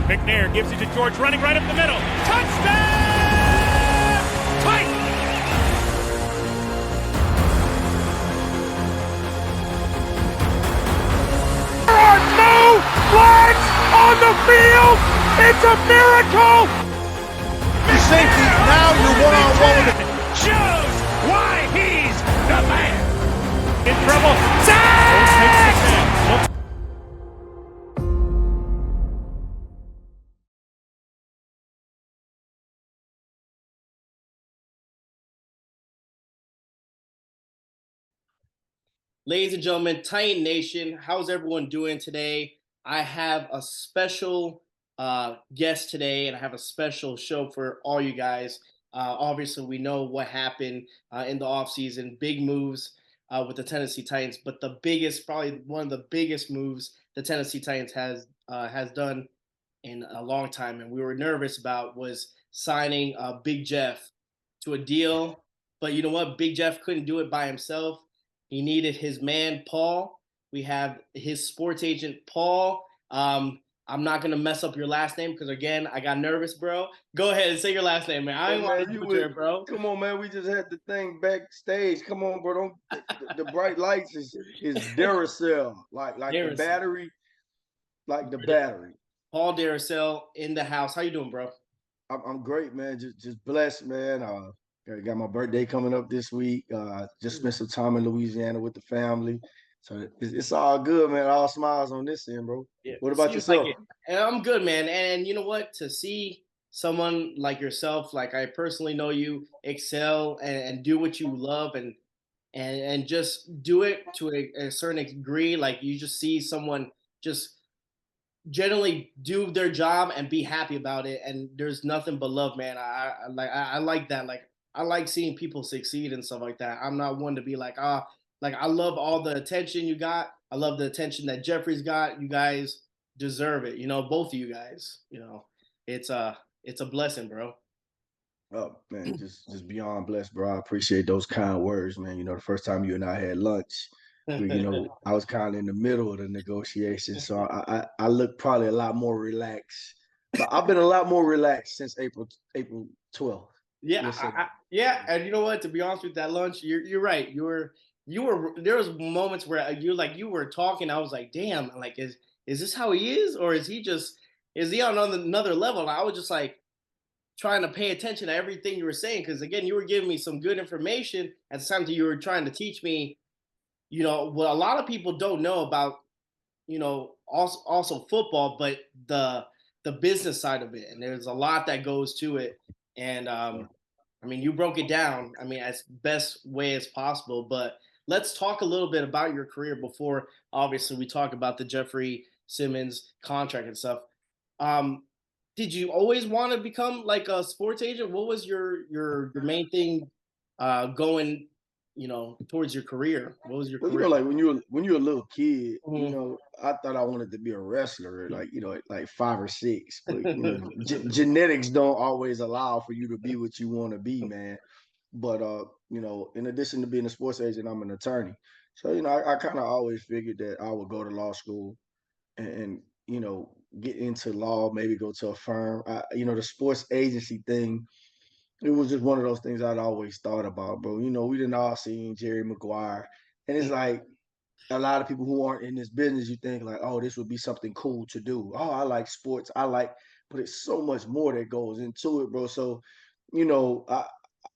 McNair gives it to George, running right up the middle. Touchdown! Titans! There are no flags on the field! It's a miracle! Safety, now you're one-on-one with the... Shows why he's the man! In trouble. Sack! Ladies and gentlemen, Titan Nation, how's everyone doing today? I have a special guest today, and I have a special show for all you guys. Obviously, we know what happened in the offseason, big moves with the Tennessee Titans, but the biggest, probably one of the biggest moves the Tennessee Titans has done in a long time, and we were nervous about, was signing Big Jeff to a deal. But you know what? Big Jeff couldn't do it by himself. He needed his man, Paul. We have his sports agent, Paul. I'm not going to mess up your last name because, again, I got nervous, bro. Go ahead and say your last name, man. I ain't want to butcher it, bro. Come on, man. We just had the thing backstage. Come on, bro. The bright lights is Derousselle, like Derousselle. The battery, like the battery. Paul Derousselle in the house. How you doing, bro? I'm great, man. Just blessed, man. I got my birthday coming up this week. Just spent some time in Louisiana with the family. So it's all good, man. All smiles on this end, bro. Yeah, what about yourself? I'm good, man. And you know what? To see someone like yourself, like I personally know you, excel and do what you love and just do it to a certain degree. Like you just see someone just generally do their job and be happy about it. And there's nothing but love, man. I like that. Like I like seeing people succeed and stuff like that. I'm not one to be like, like I love all the attention you got. I love the attention that Jeffrey's got. You guys deserve it. You know, both of you guys. You know, it's a blessing, bro. Oh man, just beyond blessed, bro. I appreciate those kind words, man. You know, the first time you and I had lunch, I was kind of in the middle of the negotiation, so I look probably a lot more relaxed. But I've been a lot more relaxed since April 12th. Yeah, yeah, and you know what? To be honest with that lunch, you're right. You were there was moments where you were talking. I was like, damn, like is this how he is, or is he on another level? And I was just like trying to pay attention to everything you were saying because again, you were giving me some good information at the time that you were trying to teach me. You know what a lot of people don't know about, also football, but the business side of it, and there's a lot that goes to it. And I mean, you broke it down, I mean, as best way as possible. But let's talk a little bit about your career before, obviously, we talk about the Jefferey Simmons contract and stuff. Did you always want to become like a sports agent? What was your main thing going, towards your career? What was your career? Like when you were a little kid, I thought I wanted to be a wrestler, like 5 or 6. But genetics don't always allow for you to be what you want to be, man. But in addition to being a sports agent, I'm an attorney. So I kind of always figured that I would go to law school and get into law, maybe go to a firm. The sports agency thing, it was just one of those things I'd always thought about, bro. We didn't all seen Jerry Maguire. And it's like a lot of people who aren't in this business, you think like, oh, this would be something cool to do. Oh, I like sports. But it's so much more that goes into it, bro. So,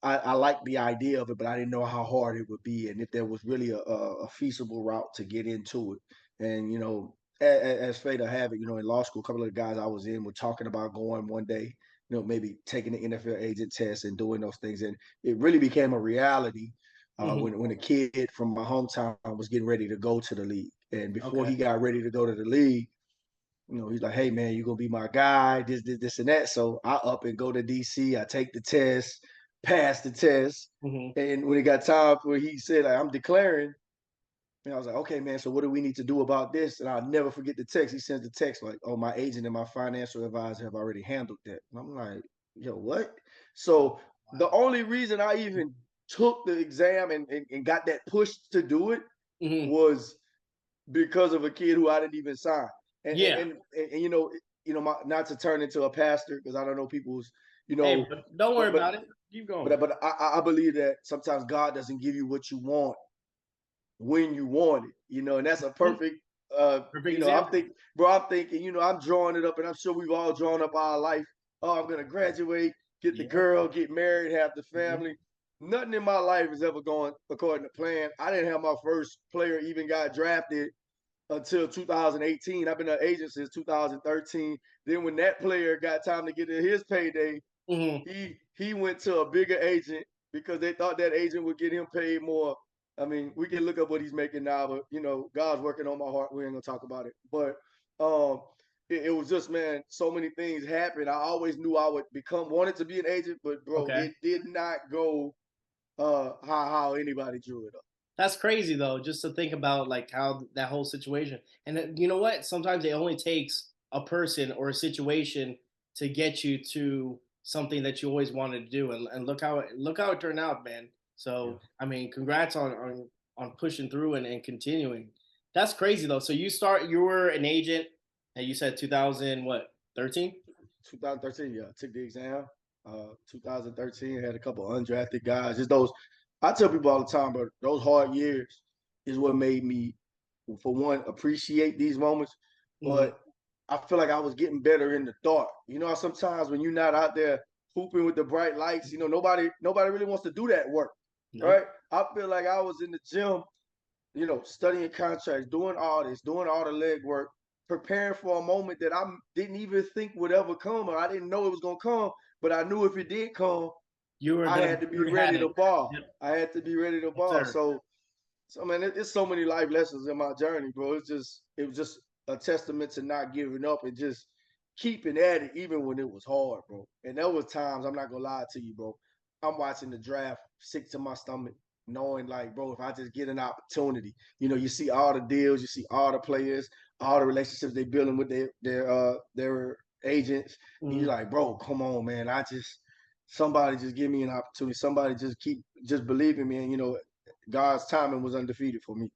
I like the idea of it, but I didn't know how hard it would be and if there was really a feasible route to get into it. And, as fate to have it, in law school, a couple of the guys I was in were talking about going one day, maybe taking the NFL agent test and doing those things. And it really became a reality when a kid from my hometown was getting ready to go to the league. And before he got ready to go to the league, he's like, hey, man, you're going to be my guy, this, and that. So I up and go to D.C. I take the test, pass the test. And when it got time where he said, like, I'm declaring, and I was like, okay, man, so what do we need to do about this? And I'll never forget the text. He sends the text like, oh, my agent and my financial advisor have already handled that. And I'm like, yo, what? So the only reason I even took the exam and got that push to do it was because of a kid who I didn't even sign. And not to turn into a pastor because I don't know people's, Hey, but don't worry but about it. Keep going. but I believe that sometimes God doesn't give you what you want when you want it, and that's a perfect. Perfect I'm example. thinking, bro. I'm thinking, I'm drawing it up, and I'm sure we've all drawn up our life. Oh, I'm gonna graduate, get the Yeah. girl, get married, have the Mhm. family. Nothing in my life is ever going according to plan. I didn't have my first player even got drafted until 2018. I've been an agent since 2013. Then when that player got time to get his payday, Mhm. he went to a bigger agent because they thought that agent would get him paid more. I mean, we can look up what he's making now, but God's working on my heart. We ain't gonna talk about it. But it was just, man, so many things happened. I always knew I would wanted to be an agent, but bro, Okay. it did not go how anybody drew it up. That's crazy though, just to think about like how that whole situation. And you know what? Sometimes it only takes a person or a situation to get you to something that you always wanted to do. And look how it turned out, man. Yeah. So I mean, congrats on pushing through and continuing. That's crazy though. So you were an agent, and you said 2000 what 13? 2013, yeah, I took the exam. 2013 had a couple undrafted guys. Just those, I tell people all the time, but those hard years is what made me, for one, appreciate these moments. Mm-hmm. But I feel like I was getting better in the dark. Sometimes when you're not out there hooping with the bright lights, nobody really wants to do that work, right? Nope. I feel like I was in the gym, studying contracts, doing all this, doing all the legwork, preparing for a moment that I didn't even think would ever come, or I didn't know it was gonna come. But I knew if it did come, You were I gonna had to you be already had ready to it. ball. Yep. I had to be ready to Yes, ball. sir. So man, it's so many life lessons in my journey, bro. It was just a testament to not giving up and just keeping at it, even when it was hard, bro. And there was times, I'm not gonna lie to you, bro. I'm watching the draft, sick to my stomach, knowing like, bro, if I just get an opportunity, you see all the deals, you see all the players, all the relationships they building with their agents, and you're Mhm. like, bro, come on, man. Somebody just give me an opportunity. Somebody just believe in me, and God's timing was undefeated for me.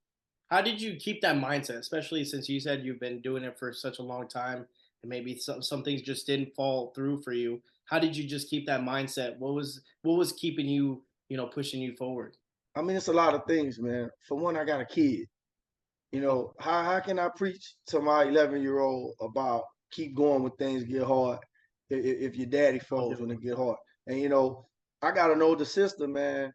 How did you keep that mindset, especially since you said you've been doing it for such a long time and maybe some things just didn't fall through for you? How did you just keep that mindset? What was keeping you, pushing you forward? I mean, it's a lot of things, man. For one, I got a kid. Oh, How can I preach to my 11-year-old about keep going when things get hard if your daddy how falls when it difficult. get hard? And I got an older sister, man,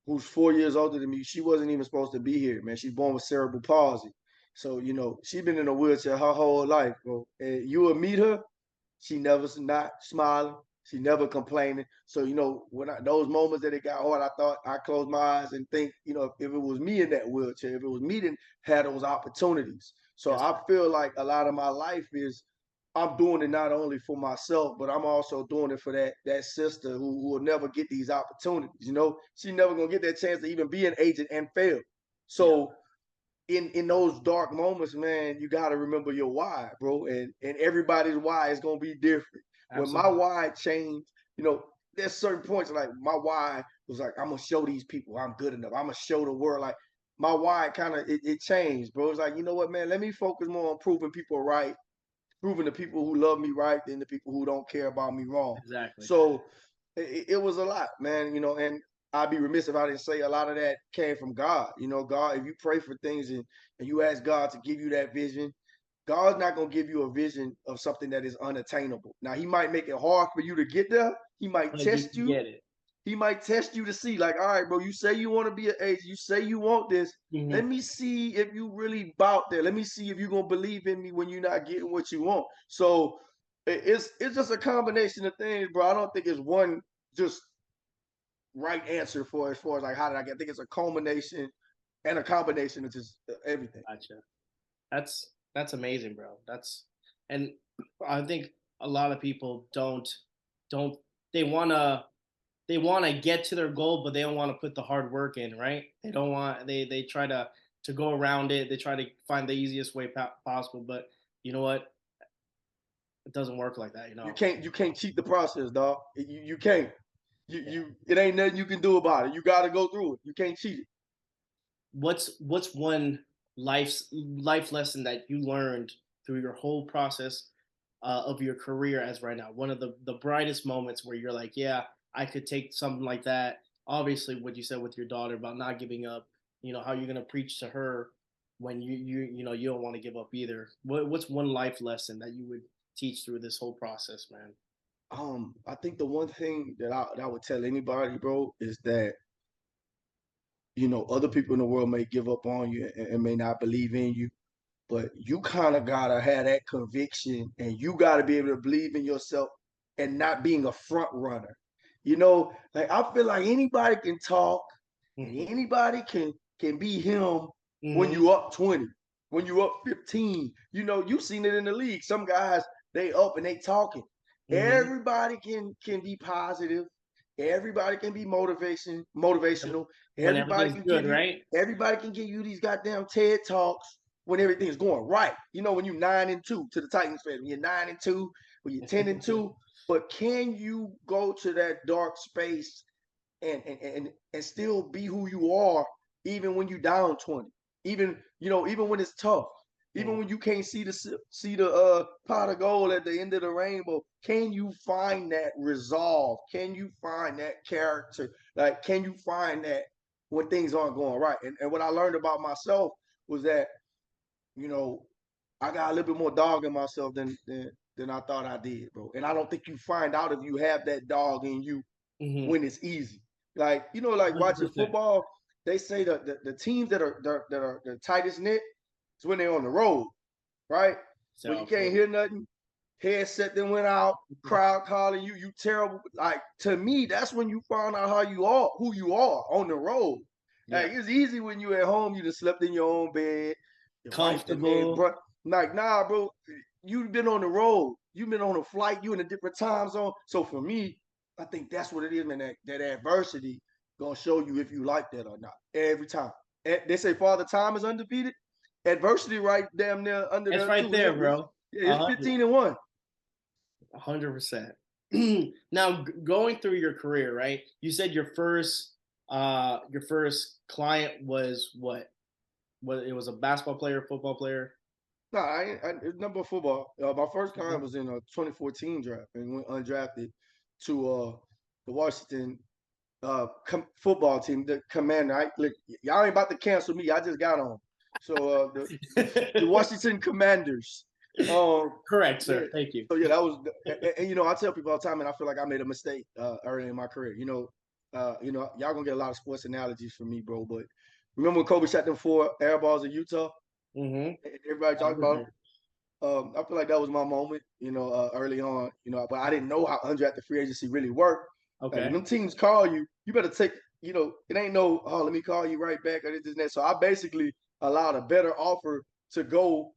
who's 4 years older than me. She wasn't even supposed to be here, man. She's born with cerebral palsy. So, she's been in a wheelchair her whole life, bro. And you will meet her, she never not smiling. She never complaining. So when those moments that it got hard, I thought I closed my eyes and think, if it was me in that wheelchair, if it was me that had those opportunities. So Yes, I sir. feel like a lot of my life is I'm doing it not only for myself, but I'm also doing it for that sister who will never get these opportunities. She never gonna get that chance to even be an agent and fail. Yeah, So in those dark moments, man, you got to remember your why, bro. And everybody's why is gonna be different. When my absolutely. why changed, there's certain points like my why was like I'm gonna show these people I'm good enough. I'm gonna show the world. Like my why kind of it changed, bro. It's like, you know what, man, let me focus more on proving people right, proving the people who love me right than the people who don't care about me wrong. Exactly. So it was a lot, man. And I'd be remiss if I didn't say a lot of that came from God. God, if you pray for things and you ask God to give you that vision, God's not going to give you a vision of something that is unattainable. Now, He might make it hard for you to get there. He might But you test can you. get it. He might test you to see, like, all right, bro, you say you want to be an agent. You say you want this. Let Mhm. me see if you really bout there. Let me see if you're going to believe in me when you're not getting what you want. So it's just a combination of things, bro. I don't think it's one just right answer for as far as like how did I get. I think it's a culmination and a combination of just everything. Gotcha. That's amazing, bro. And I think a lot of people don't they wanna get to their goal, but they don't want to put the hard work in, right? They try to go around it. They try to find the easiest way possible, but you know what? It doesn't work like that, You can't cheat the process, dog. You can't. You it ain't nothing you can do about it. You got to go through it. You can't cheat it. What's one life lesson that you learned through your whole process of your career as right now? One of the brightest moments where you're like, yeah, I could take something like that. Obviously, what you said with your daughter about not giving up, how you're gonna preach to her when you don't want to give up either. What's one life lesson that you would teach through this whole process, man? I think the one thing that I would tell anybody, bro, is that other people in the world may give up on you and may not believe in you, but you kind of gotta have that conviction, and you gotta be able to believe in yourself and not being a front runner. Like I feel like anybody can talk and Mm-hmm. anybody can be him when Mm-hmm. you up 20, when you up 15. You've seen it in the league. Some guys, they up and they talking. Mm-hmm. Everybody can be positive. Everybody can be motivational. When Everybody everything's can good, give you right? everybody can give you these goddamn TED talks when everything's going right. When you're 9-2 to the Titans fans, when you're 9-2, when you're 10-2. But can you go to that dark space and still be who you are, even when you down 20, even when it's tough, even when you can't see the pot of gold at the end of the rainbow? Can you find that resolve? Can you find that character? Like, can you find that when things aren't going right? And what I learned about myself was that, you know, I got a little bit more dog in myself than I thought I did, bro. And I don't think you find out if you have that dog in you Mm-hmm. when it's easy. Like, like watching 100%. football, they say the teams that are the tightest knit is when they're on the road, right? When you So, can't hear nothing, headset then went out, crowd calling you, you terrible. Like, to me, that's when you find out who you are on the road. yeah, Like, it's easy when you at home, you just slept in your own bed, your wife done made comfortable. brunch. Like, nah, bro, you've been on the road, you've been on a flight, you in a different time zone. So for me, I think that's what it is, man. That adversity gonna show you if you like that or not every time. They say Father Time is undefeated. Adversity right damn near under It's there right too. there, bro. It's 15-1. 100%. Now, going through your career, right? You said your first client was what? What, it was a basketball player, football player? Nah, it's number football. My first Mhm. time was in a 2014 draft and went undrafted to the Washington football team, the Commander. Look, y'all ain't about to cancel me. I just got on. So the Washington Commanders. Correct, Yeah. sir. Thank you. So yeah, that was, and I tell people all the time, and I feel like I made a mistake early in my career. Y'all gonna get a lot of sports analogies from me, bro. But remember when Kobe shot them 4 air balls in Utah? Mm-hmm. Everybody talked about them. I feel like that was my moment, early on, but I didn't know how undrafted free agency really worked. Like, when Okay. them teams call you, you better take, it ain't no, oh, let me call you right back or this and that. So I basically allowed a better offer to go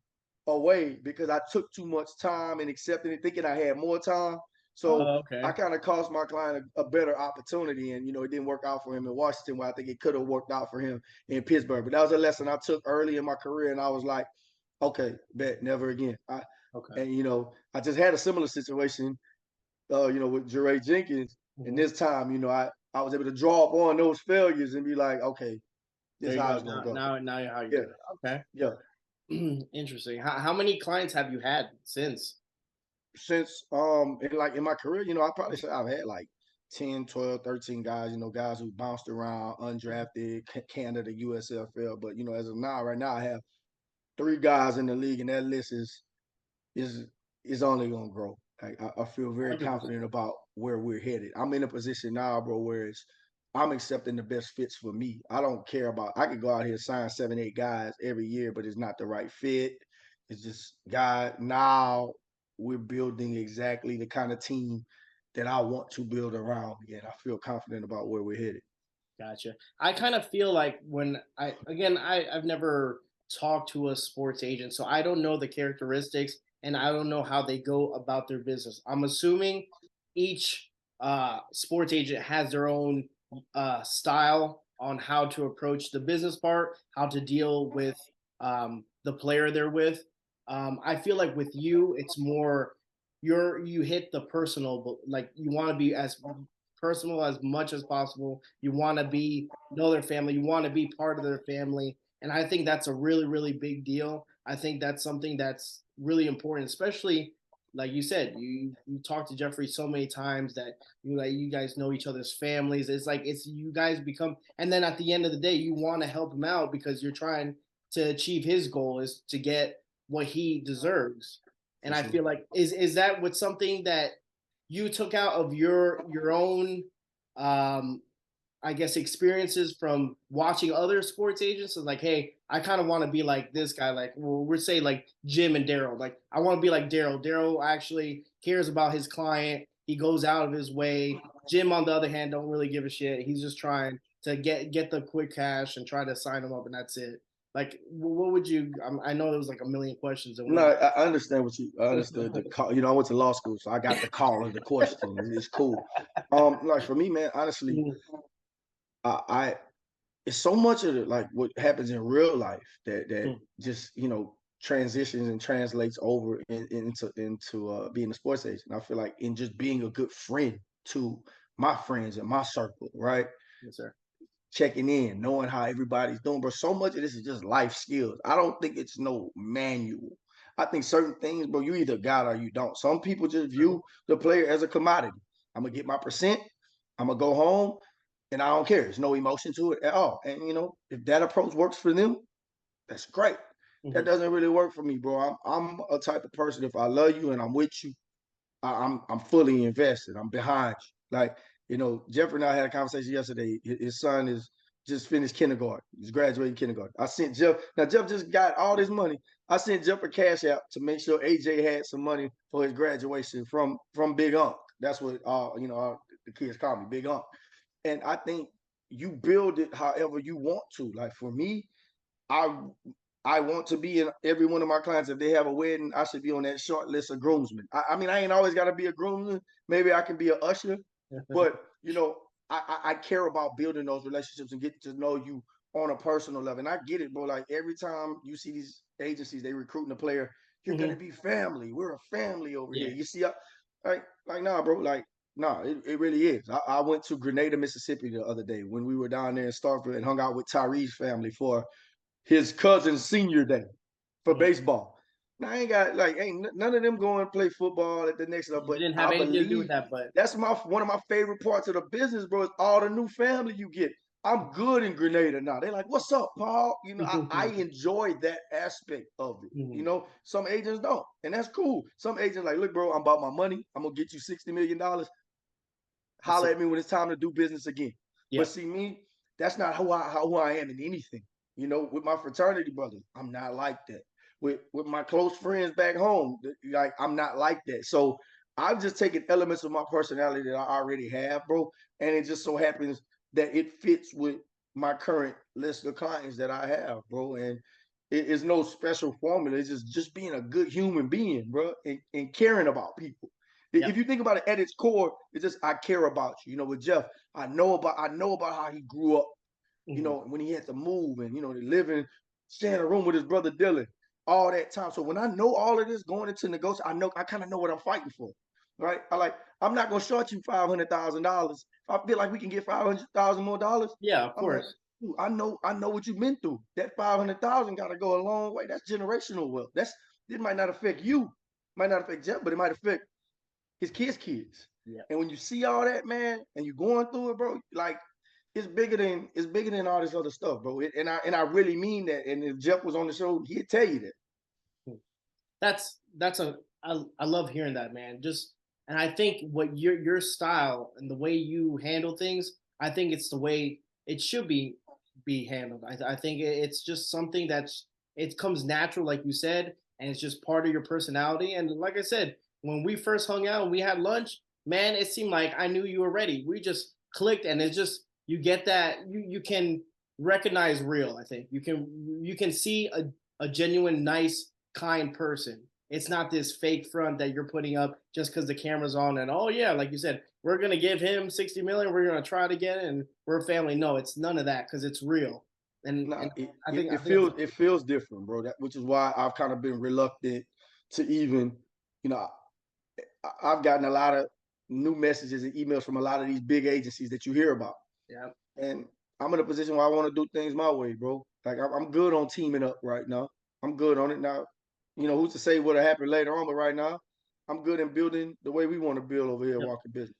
away because I took too much time and accepting it, thinking I had more time. So Oh, I okay. kind of cost my client a better opportunity, and it didn't work out for him in Washington, where I think it could have worked out for him in Pittsburgh. But that was a lesson I took early in my career, and I was like, okay, bet never again. Okay. I just had a similar situation, with Jeffery Jenkins, and Hmm. this time, I was able to draw upon those failures and be like, okay, this There is you how go. it's gonna go. Now how you Yeah, do it. Okay. yeah. Interesting. How many clients have you had since? Since in my career, I probably say I've had like 10, 12, 13 guys, guys who bounced around, undrafted, Canada, USFL. But as of now, right now, I have 3 guys in the league, and that list is is only gonna grow. I feel very 100%. confident about where we're headed. I'm in a position now, bro, where I'm accepting the best fits for me. I don't care about. I could go out here and sign 7, 8 guys every year, but it's not the right fit. It's just, God, now we're building exactly the kind of team that I want to build around me, and I feel confident about where we're headed. Gotcha. I kind of feel like when I've never talked to a sports agent, so I don't know the characteristics and I don't know how they go about their business. I'm assuming each sports agent has their own style on how to approach the business part, how to deal with the player they're with. I feel like with you, it's more you hit the personal, but like you want to be as personal as much as possible. You want to know their family. You want to be part of their family. And I think that's a really, really big deal. I think that's something that's really important, especially like you said, you talk to Jeffrey so many times that you guys know each other's families. It's like you guys become, and then at the end of the day, you want to help him out because you're trying to achieve his goal is to get what he deserves. And I feel like is that what something that you took out of your own I guess experiences from watching other sports agents is like, hey, I kind of want to be like this guy. Like, well, we're saying like Jim and Daryl. Like, I want to be like Daryl. Daryl actually cares about his client. He goes out of his way. Jim, on the other hand, don't really give a shit. He's just trying to get the quick cash and try to sign him up, and that's it. Like, what would you? I know there was like a million questions. No, I understand I understood the call. You know, I went to law school, so I got the call of the question. It's cool. Like for me, man, honestly, I it's so much of it, like what happens in real life that just transitions and translates over into being a sports agent. I feel like in just being a good friend to my friends and my circle, right? Yes, sir. Checking in, knowing how everybody's doing, bro. So much of this is just life skills. I don't think it's no manual. I think certain things, bro, you either got or you don't. Some people just view the player as a commodity. I'm gonna get my percent. I'm gonna go home, and I don't care. There's no emotion to it at all. And if that approach works for them, that's great. That doesn't really work for me, bro. I'm a type of person. If I love you and I'm with you, I'm fully invested. I'm behind you. Like, Jeffrey and I had a conversation yesterday. His son is just finished kindergarten. He's graduating kindergarten. I sent Jeff. Now Jeff just got all this money. I sent Jeff a cash out to make sure AJ had some money for his graduation from Big Unc. That's what the kids call me, Big Unc. And I think you build it however you want to. Like for me, I want to be in every one of my clients. If they have a wedding, I should be on that short list of groomsmen. I mean, I ain't always got to be a groomsman. Maybe I can be an usher, but I care about building those relationships and getting to know you on a personal level. And I get it, bro. Like every time you see these agencies, they recruiting a player, you're gonna be family. We're a family over here. You see, nah, bro. Like, nah, it really is. I went to Grenada, Mississippi the other day when we were down there in Starkville and hung out with Tyree's family for his cousin's senior day for baseball. Now I ain't none of them going to play football at the next level. But didn't have anything to do with that. But that's one of my favorite parts of the business, bro. Is all the new family you get. I'm good in Grenada now. They're like, "What's up, Paul?" I enjoy that aspect of it. Some agents don't, and that's cool. Some agents like, "Look, bro, I'm about my money. I'm gonna get you $60 million. Holler at me when it's time to do business again." But see me, that's not who I am in anything. With my fraternity brothers, I'm not like that. With my close friends back home, like I'm not like that. So I've just taken elements of my personality that I already have, bro, and it just so happens that it fits with my current list of clients that I have, bro. And it is no special formula. It's just being a good human being, bro, and caring about people. If you think about it at its core, it's just I care about you. With Jeff, I know about how he grew up. When he had to move and, stay in a room with his brother Dylan all that time. So when I know all of this going into negotiation, I kind of know what I'm fighting for, right? I'm not going to short you $500,000. If I feel like we can get $500,000 more dollars. Yeah, of course. I know what you've been through. That 500,000 got to go a long way. That's generational wealth. It might not affect you, might not affect Jeff, but it might affect his kids. Yeah. And when you see all that, man, and you're going through it, bro, like, it's bigger than all this other stuff, bro. And I really mean that. And if Jeff was on the show, he'd tell you that. I love hearing that, man. And I think what your style and the way you handle things, I think it's the way it should be handled. I think it's just something it comes natural, like you said, and it's just part of your personality. And like I said, when we first hung out and we had lunch, man, it seemed like I knew you were ready. We just clicked, and it's just. You get that you can recognize real. I think you can see a genuine, nice, kind person. It's not this fake front that you're putting up just because the camera's on and like you said, we're gonna give him 60 million. We're gonna try to get it, and we're a family. No, it's none of that because it's real. And I think it feels different, bro. Which is why I've kind of been reluctant to even, I've gotten a lot of new messages and emails from a lot of these big agencies that you hear about. Yeah. And I'm in a position where I want to do things my way, bro. Like I'm good on teaming up right now. I'm good on it now. Who's to say what'll happen later on, but right now, I'm good in building the way we want to build over here at Yep. Walkin Business.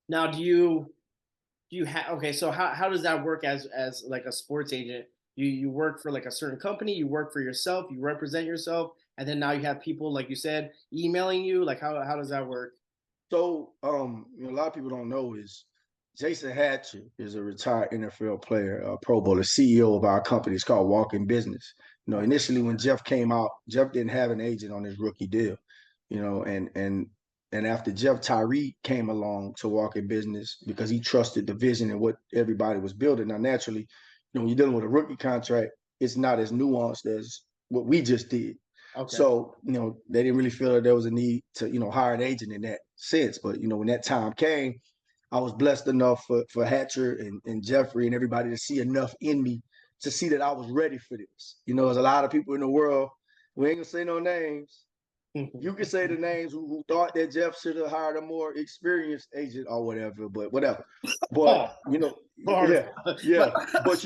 Now, do you have okay? So how does that work as like a sports agent? You work for like a certain company, you work for yourself, you represent yourself, and then now you have people like you said emailing you. Like how does that work? So, a lot of people don't know is Jason Hatcher is a retired NFL player, Pro Bowler, CEO of our company. It's called Walkin Business. Okay. Initially when Jeff came out, Jeff didn't have an agent on his rookie deal. And after Jeff Tyree came along to Walkin Business because he trusted the vision and what everybody was building. Now, naturally, when you're dealing with a rookie contract, it's not as nuanced as what we just did. Okay. So, they didn't really feel that there was a need to, hire an agent in that sense. But, when that time came, I was blessed enough for Hatcher and Jeffrey and everybody to see enough in me to see that I was ready for this. There's a lot of people in the world, we ain't gonna say no names. You can say the names who thought that Jeff should have hired a more experienced agent or whatever, but whatever. But, yeah. But,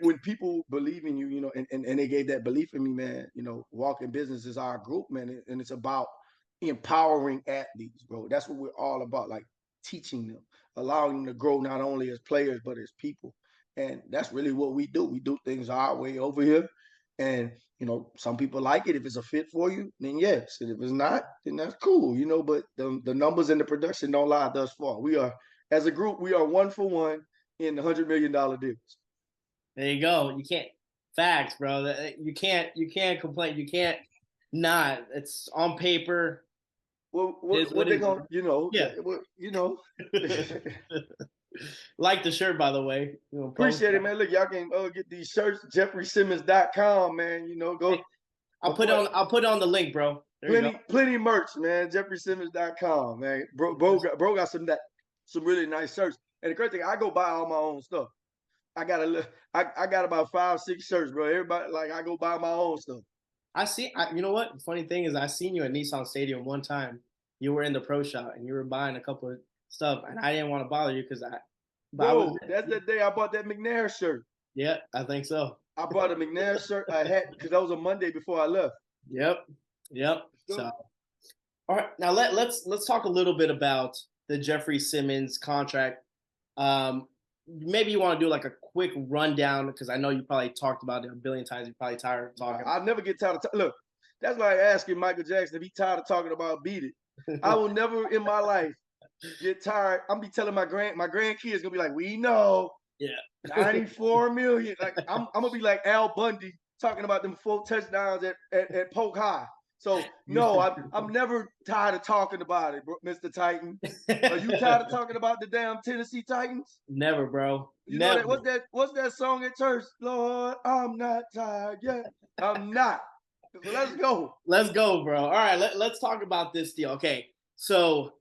when people believe in you, and they gave that belief in me, man, Walkin Business is our group, man. And it's about empowering athletes, bro. That's what we're all about, like teaching them, allowing them to grow not only as players, but as people. And that's really what we do. We do things our way over here. And, some people like it. If it's a fit for you, then yes. And if it's not, then that's cool, but the numbers and the production don't lie thus far. We are, as a group, we are 1 for 1 in the $100 million deals. There you go. You can't facts, bro. You can't complain. You can't not. It's on paper. Well, what they gonna, Yeah. Like the shirt, by the way. Appreciate it, man. Look, y'all can get these shirts, JefferySimmons.com, man. Go. I'll put on the link, bro. Plenty merch, man. JefferySimmons.com, man. Bro got some really nice shirts. And the great thing, I go buy all my own stuff. I got about 5-6 shirts, bro. Everybody, like, I go buy my own stuff. You know what? The funny thing is, I seen you at Nissan Stadium one time. You were in the pro shop and you were buying a couple of stuff, and I didn't want to bother you because that's the day I bought that McNair shirt. Yeah, I think so. I bought a McNair shirt. I had because that was a Monday before I left. Yep. So, all right, now let's talk a little bit about the Jeffery Simmons contract. Maybe you want to do like a quick rundown because I know you probably talked about it a billion times. You're probably tired of talking. I'll never get tired of look. That's like asking Michael Jackson if he's tired of talking about "Beat It." I will never in my life get tired. I'm be telling my grandkids gonna be like, we know, yeah, 94 million. Like I'm gonna be like Al Bundy talking about them 4 touchdowns at Polk High. So no, I'm never tired of talking about it, Mr. Titan. Are you tired of talking about the damn Tennessee Titans? Never, bro. You know that what's that song at church? Lord, I'm not tired yet. I'm not. So let's go. Let's go, bro. All right, let's talk about this deal. Okay, so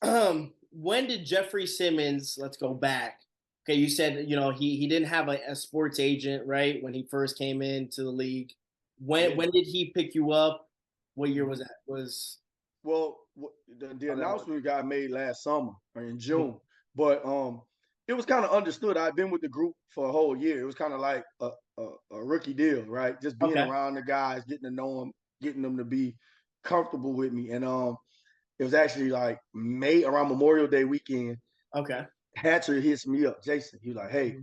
when did Jeffery Simmons? Let's go back. Okay, you said he didn't have a sports agent, right? When he first came into the league. When did he pick you up? What year was that? Well, the announcement got made last summer or in June, but it was kind of understood. I've been with the group for a whole year. It was kind of like a rookie deal, right? Just being around the guys, getting to know them, getting them to be comfortable with me. And it was actually like May around Memorial Day weekend. Okay. Hatcher hits me up, Jason. He was like, "Hey,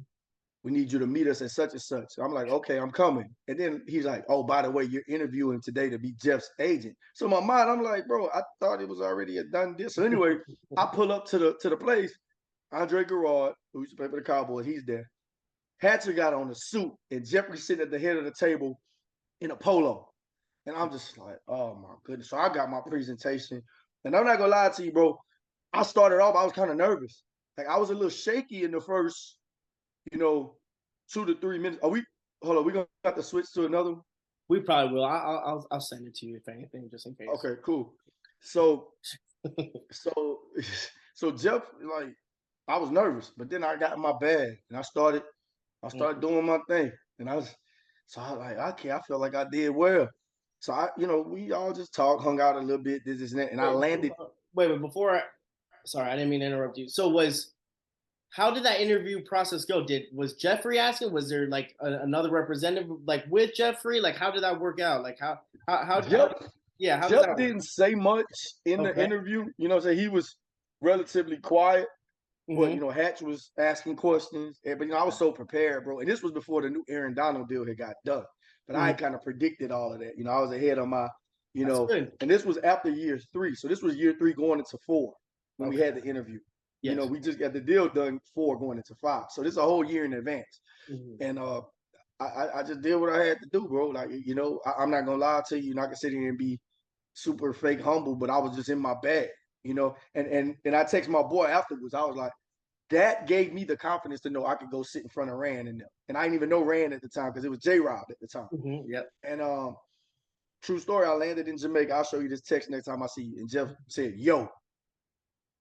we need you to meet us at such and such." I'm like, "Okay, I'm coming." And then he's like, "Oh, by the way, you're interviewing today to be Jeff's agent." So in my mind, I'm like, "Bro, I thought it was already a done deal." So anyway, I pull up to the place. Andre Garrard, who used to play for the Cowboys, he's there. Hatcher got on a suit, and Jeffrey sitting at the head of the table in a polo. And I'm just like, oh my goodness. So I got my presentation. And I'm not gonna lie to you, bro. I started off, I was kind of nervous. Like I was a little shaky in the first, 2 to 3 minutes. We're gonna have to switch to another one? We probably will. I'll send it to you if anything, just in case. Okay, cool. So Jeff, like, I was nervous, but then I got in my bag and I started doing my thing. And I was like, okay, I felt like I did well. So we all just talked, hung out a little bit, this and that, and I landed. Wait, sorry, I didn't mean to interrupt you. So how did that interview process go? Was Jeffrey asking? Was there like another representative like with Jeffrey? Like how did that work out? Like how Yeah, how does Jeff that work? didn't say much in the Okay. interview. You know what I'm saying? He was relatively quiet. But, Mhm. Hatch was asking questions. But, I was so prepared, bro. And this was before the new Aaron Donald deal had got done. But I Mhm. kind of predicted all of that. I was ahead on my, That's good. and this was after year 3. So this was year 3 going into 4 when we Okay. had the interview. Yes. We just got the deal done 4 going into 5. So this is a whole year in advance. Mhm. And I just did what I had to do, bro. Like, I'm not going to lie to you. I can sit here and be super fake humble, but I was just in my bag, and I text my boy afterwards. I was like, that gave me the confidence to know I could go sit in front of Rand and them. And I didn't even know Rand at the time because it was J-Rob at the time. Yep. And true story, I landed in Jamaica. I'll show you this text next time I see you. And Jeff said, yo,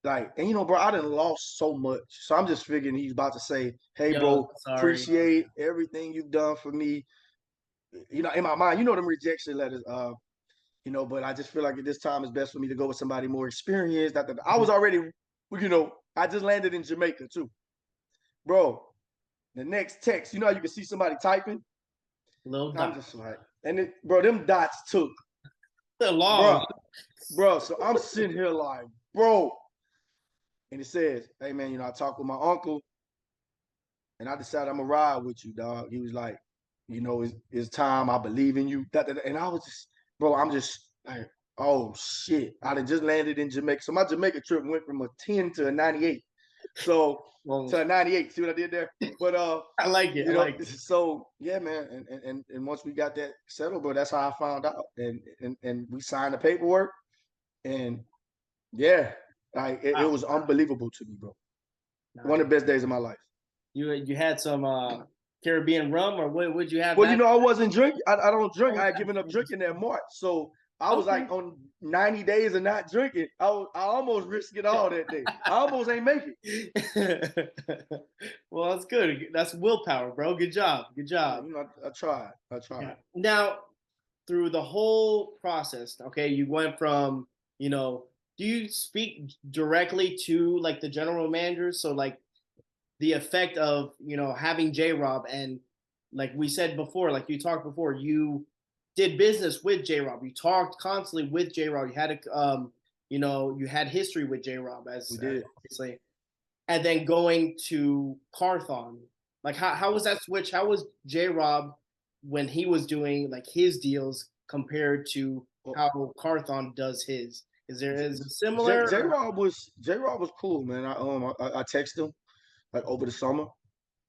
and bro, I done lost so much. So I'm just figuring he's about to say, hey, Yo, bro, sorry. appreciate everything you've done for me. In my mind, them rejection letters, but I just feel like at this time it's best for me to go with somebody more experienced. I was already, I just landed in Jamaica too. Bro, the next text, how you can see somebody typing? Little I'm dot. just like, bro, them dots took. Long. Bro, so I'm sitting here like, bro. And it says, hey, man, I talked with my uncle and I decided I'm going to ride with you, dog. He was like, it's time. I believe in you. And I was just, bro, I'm just like, oh, shit. I had just landed in Jamaica. So my Jamaica trip went from a 10 to a 98. So to a 98. See what I did there? But I like it. I like it. So yeah, man. And once we got that settled, bro, that's how I found out. And we signed the paperwork. And yeah, it was unbelievable to me, bro. Nice. One of the best days of my life. You had some Caribbean rum, or what would you have? Well, I wasn't drinking. I don't drink. I had given up drinking that March. So I was like on 90 days of not drinking. I almost risked it all that day. I almost ain't make it. Well, that's good. That's willpower, bro. Good job. Good job. I tried. Yeah. Now, through the whole process, okay, you went from, do you speak directly to like the general managers? So like the effect of, having J-Rob, and like we said before, like you talked before, you did business with J-Rob. You talked constantly with J-Rob. You had you had history with J-Rob as obviously. And then going to Carthon, like how was that switch? How was J-Rob when he was doing like his deals compared to how Carthon does his? Is it similar? J-Rob was cool, man. I texted him like over the summer,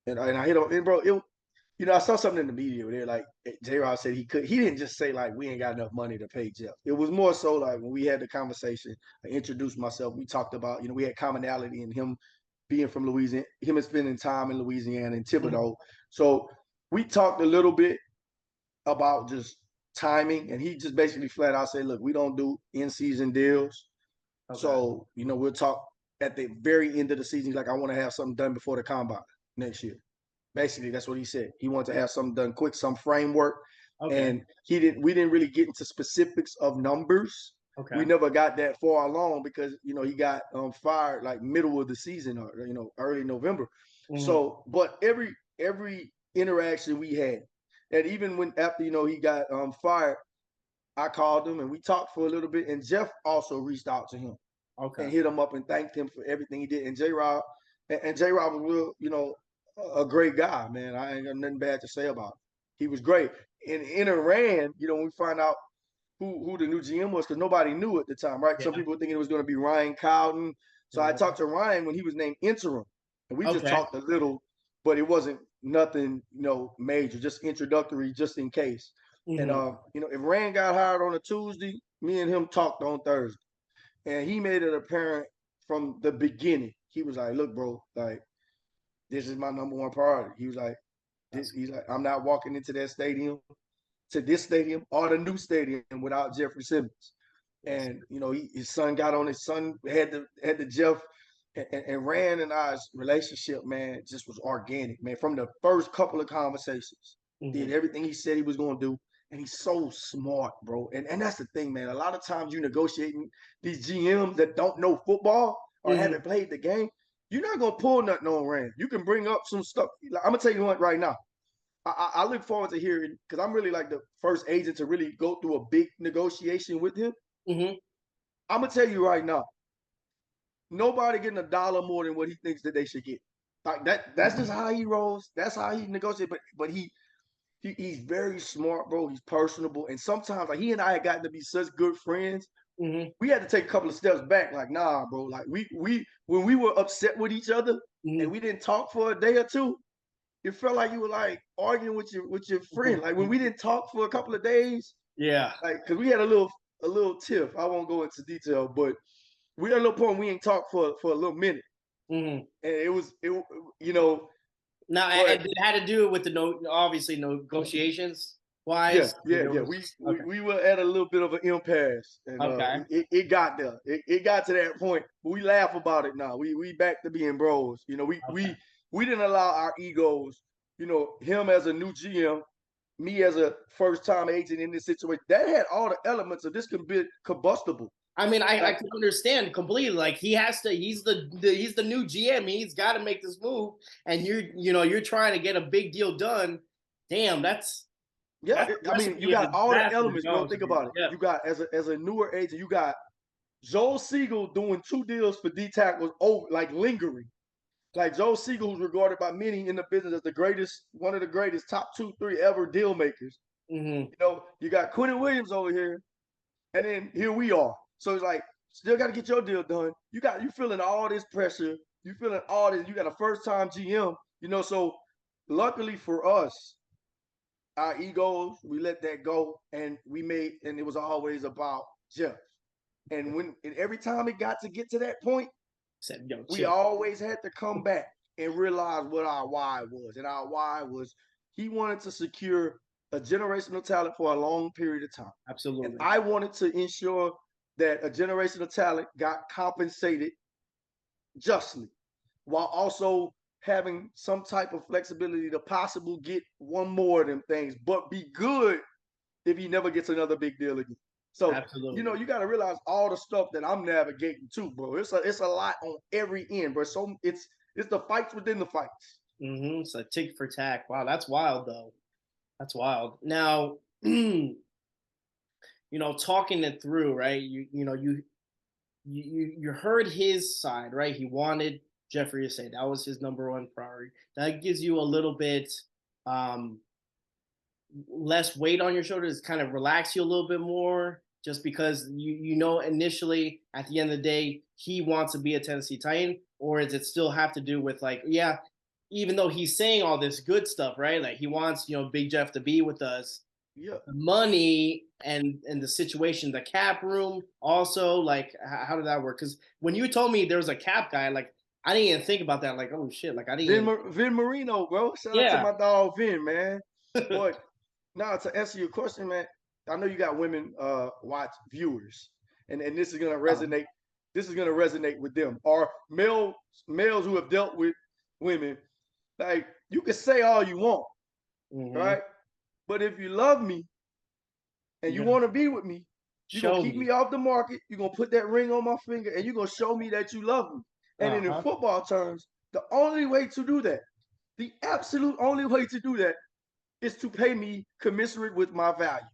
and I hit him. And bro, I saw something in the media where they're like, J-Rob said he didn't just say like, we ain't got enough money to pay Jeff. It was more so like when we had the conversation, I introduced myself. We talked about, we had commonality in him being from Louisiana, him and spending time in Louisiana and Thibodeau. So we talked a little bit about just timing, and he just basically flat out said, look, we don't do in-season deals. Okay. So, we'll talk at the very end of the season. He's like, I want to have something done before the combine next year. Basically, that's what he said. He wanted to have something done quick, some framework. Okay. And we didn't really get into specifics of numbers. Okay. We never got that far along because, he got fired like middle of the season or, early November. Mm-hmm. So, but every interaction we had, and even when after, he got fired, I called him and we talked for a little bit. And Jeff also reached out to him. Okay. And hit him up and thanked him for everything he did. And J-Rob was real, a great guy, man. I ain't got nothing bad to say about him. He was great. And in Iran, when we find out who the new GM was, because nobody knew at the time, right? Yeah. Some people were thinking it was going to be Ryan Cowden. So I talked to Ryan when he was named interim. And we just talked a little, but it wasn't nothing, major, just introductory, just in case. Mm-hmm. And, if Rand got hired on a Tuesday, me and him talked on Thursday. And he made it apparent from the beginning. He was like, look, bro, like, this is my number one priority. He was like, I'm not walking into this stadium or the new stadium without Jeffery Simmons. And, his son got on, his son had the Jeff, and Rand and I's relationship, man, just was organic, man. From the first couple of conversations, did everything he said he was going to do. And he's so smart, bro. And that's the thing, man. A lot of times you negotiating these GMs that don't know football or haven't played the game, you're not going to pull nothing on Rand. You can bring up some stuff. I'm going to tell you what right now. I look forward to hearing, because I'm really like the first agent to really go through a big negotiation with him. Mm-hmm. I'm gonna tell you right now, nobody getting $1 more than what he thinks that they should get. Like that's just how he rolls. That's how he negotiates. But he's very smart, bro. He's personable, and sometimes like he and I had gotten to be such good friends. Mm-hmm. We had to take a couple of steps back. Like, nah, bro. Like we when we were upset with each other Mm-hmm. and we didn't talk for a day or two, it felt like you were like arguing with your friend. Like when we didn't talk for a couple of days, Yeah. like because we had a little tiff. I won't go into detail, but we had a little point we ain't talked for a little minute, Mm-hmm. and it you know. Now, But and it had to do with obviously negotiations yeah, wise. yeah, There yeah. was okay. We were at a little bit of an impasse, and Okay. it got there. It got to that point. But we laugh about it now. We back to being bros. You know, Okay. we didn't allow our egos. You know, him as a new GM, me as a first time agent in this situation. That had all the elements of this could be combustible. I mean, I Like, can understand completely. Like he has to. He's the new GM. He's got to make this move, and you're trying to get a big deal done. Damn, that's yeah, a I mean, you recipe of got all the disaster to elements, be bro. honest Think with you. about it. Yeah. You got as a newer agent, you got Joel Siegel doing 2 deals for D tackles, like lingering. Like Joe Siegel, who's regarded by many in the business as the greatest, one of the greatest, top 2, 3 ever deal makers. Mm-hmm. You know, you got Quentin Williams over here, and then here we are. So it's like, still got to get your deal done. You feeling all this pressure. You feeling all this. You got a first time GM. You know, so luckily for us, our egos, we let that go, and and it was always about Jeff. And every time it got to that point, Said, yo, we chill. always had to come back and realize what our why was. And our why was he wanted to secure a generational talent for a long period of time. And Absolutely. I wanted to ensure that a generational talent got compensated justly while also having some type of flexibility to possibly get one more of them things, but be good if he never gets another big deal again. So, you know, Absolutely. you got to realize all the stuff that I'm navigating too, bro. It's a lot on every end, bro. So it's the fights within the fights. Mm-hmm. So tick for tack. Wow, that's wild though. That's wild. Now, talking it through, right? You heard his side, right? He wanted Jeffery to say that was his number one priority. That gives you a little bit um, less weight on your shoulders, kind of relax you a little bit more, just because initially at the end of the day he wants to be a Tennessee Titan, or does it still have to do with like, yeah, even though he's saying all this good stuff, right? Like he wants Big Jeff to be with us. Yeah. The money and the situation, the cap room, also like how did that work? Because when you told me there was a cap guy, like I didn't even think about that. Like, oh shit, like I didn't. Vin Marino, bro. Shout out to Yeah. my dog Vin, man. But now to answer your question, man, I know you got women watch viewers, and this is gonna resonate. This is gonna resonate with them. Or males who have dealt with women. Like you can say all you want, right? But if you love me and you want to be with me, you're gonna Show keep me. me off the market. You're gonna put that ring on my finger, and you're gonna show me that you love me. And then in football terms, the only way to do that, the absolute only way to do that, is to pay me commensurate with my value.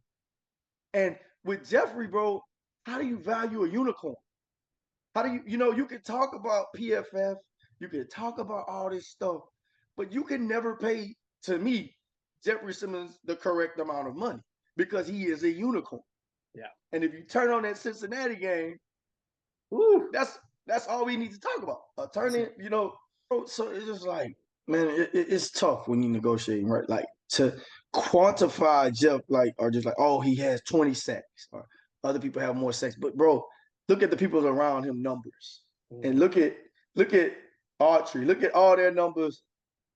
And with Jeffery, bro, how do you value a unicorn? How do you can talk about PFF, you can talk about all this stuff, but you can never pay, to me, Jeffery Simmons the correct amount of money because he is a unicorn. Yeah. And if you turn on that Cincinnati game, Woo. that's all we need to talk about. So it's just like, man, it's tough when you negotiating, right? Like to quantify Jeff, like, or just like, oh, he has 20 sacks, or other people have more sacks. But bro, look at the people around him numbers, and look at Autry, look at all their numbers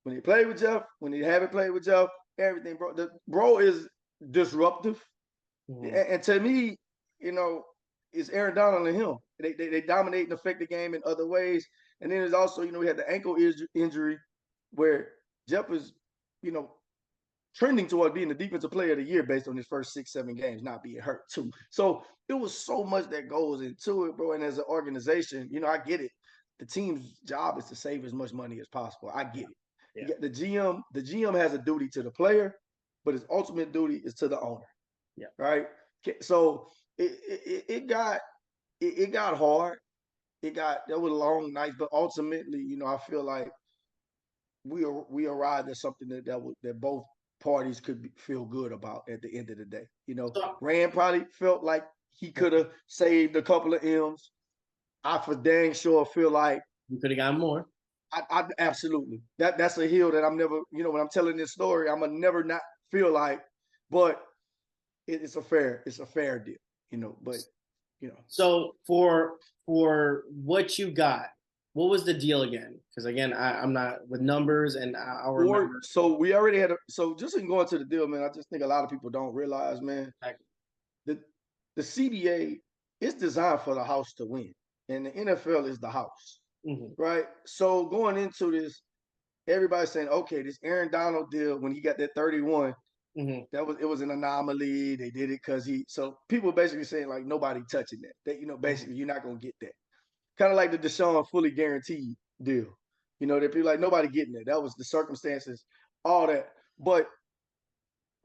when he played with Jeff, when he haven't played with Jeff, everything, bro. The bro is disruptive, and to me, it's Aaron Donald and him. They dominate and affect the game in other ways. And then there's also, we had the ankle injury where Jeff is, trending toward being the defensive player of the year based on his first 6-7 games, not being hurt too. So it was so much that goes into it, bro. And as an organization, I get it. The team's job is to save as much money as possible. I get it. Yeah. The GM has a duty to the player, but his ultimate duty is to the owner. Yeah. Right. So it got hard. There was long nights, but ultimately, I feel like we arrived at something that both parties could feel good about at the end of the day. So, Rand probably felt like he could have saved a couple of M's. I for dang sure feel like you could have gotten more. I absolutely that's a hill that I'm never, when I'm telling this story, I'm gonna never not feel like, but it's a fair deal, but So for what you got, what was the deal again? Because again, I'm not with numbers, and I'll remember. So we already had so just in going to the deal, man. I just think a lot of people don't realize, man, the CBA is designed for the house to win, and the NFL is the house, right? So going into this, everybody's saying, okay, this Aaron Donald deal when he got that 31, it was an anomaly. They did it because so people basically saying like nobody touching that. That basically you're not gonna get that. Kind of like the Deshaun fully guaranteed deal. That people like nobody getting that. That was the circumstances, all that. But